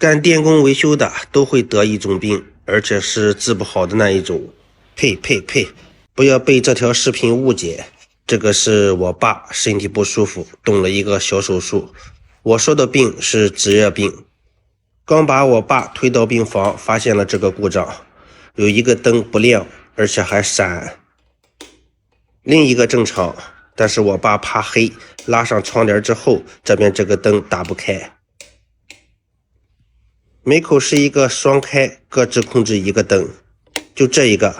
干电工维修的都会得一种病，而且是治不好的那一种。呸！不要被这条视频误解，这个是我爸身体不舒服，动了一个小手术。我说的病是职业病。刚把我爸推到病房，发现了这个故障，有一个灯不亮，而且还闪。另一个正常，但是我爸怕黑，拉上窗帘之后，这边这个灯打不开。每口是一个双开，各自控制一个灯，就这一个，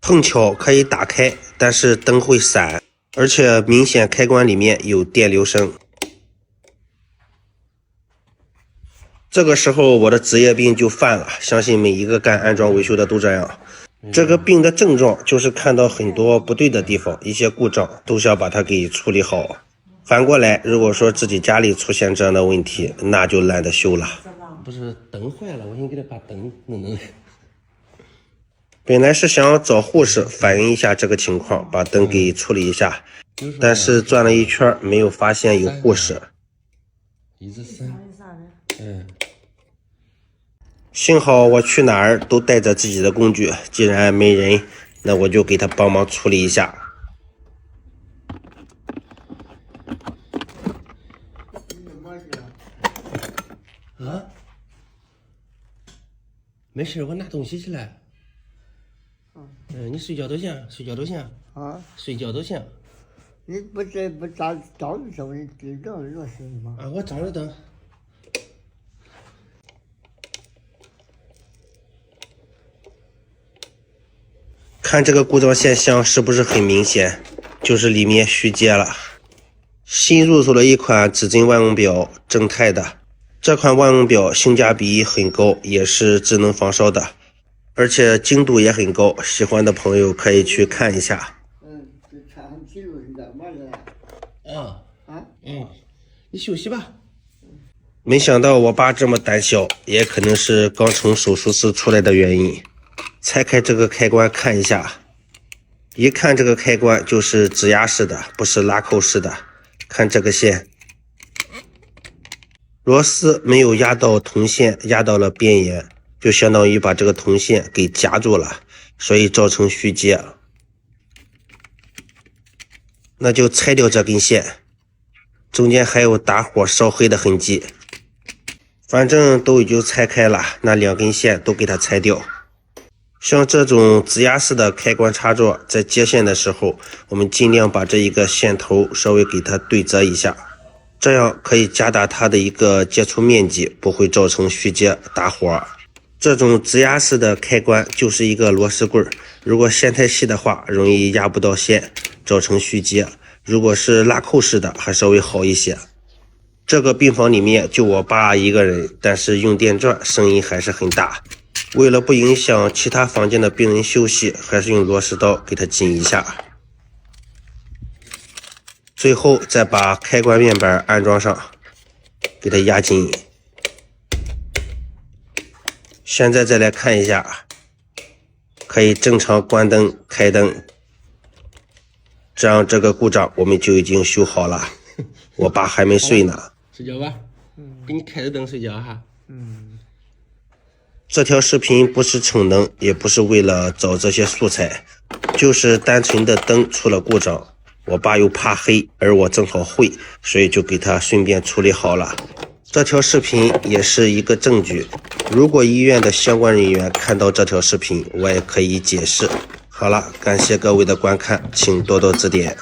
碰巧可以打开，但是灯会闪，而且明显开关里面有电流声。这个时候我的职业病就犯了，相信每一个干安装维修的都这样。这个病的症状就是看到很多不对的地方，一些故障都想把它给处理好。反过来，如果说自己家里出现这样的问题，那就懒得修了。不是灯坏了，我先给他把灯弄。本来是想找护士反映一下这个情况，把灯给处理一下，但是转了一圈没有发现有护士。幸好我去哪儿都带着自己的工具，既然没人，那我就给他帮忙处理一下。啊？没事，我拿东西去了。你睡觉都行，睡觉都行。啊，睡觉都行。你不照着灯，你知道热死吗？啊，我照着灯。看这个故障现象是不是很明显？就是里面虚接了。新入手了一款指针万用表，正钛的。这款万用表性价比很高，也是智能防烧的，而且精度也很高，喜欢的朋友可以去看一下。这看上记录是干嘛的？你休息吧。没想到我爸这么胆小，也可能是刚从手术室出来的原因。拆开这个开关看一下，一看这个开关就是指压式的，不是拉扣式的。看这个线，螺丝没有压到铜线，压到了边沿，就相当于把这个铜线给夹住了，所以造成虚接。那就拆掉这根线，中间还有打火烧黑的痕迹。反正都已经拆开了，那两根线都给它拆掉。像这种指压式的开关插座，在接线的时候，我们尽量把这一个线头稍微给它对折一下，这样可以加大它的一个接触面积，不会造成虚接打火。这种指压式的开关就是一个螺丝棍，如果线太细的话，容易压不到线，造成虚接。如果是拉扣式的，还稍微好一些。这个病房里面就我爸一个人，但是用电钻声音还是很大。为了不影响其他房间的病人休息，还是用螺丝刀给它紧一下。最后再把开关面板安装上，给它压紧。现在再来看一下，可以正常关灯开灯，这样这个故障我们就已经修好了。我爸还没睡呢。睡觉吧。给你开着灯睡觉哈。这条视频不是逞能，也不是为了找这些素材，就是单纯的灯出了故障，我爸又怕黑，而我正好会，所以就给他顺便处理好了。这条视频也是一个证据，如果医院的相关人员看到这条视频，我也可以解释。好了，感谢各位的观看，请多多指点。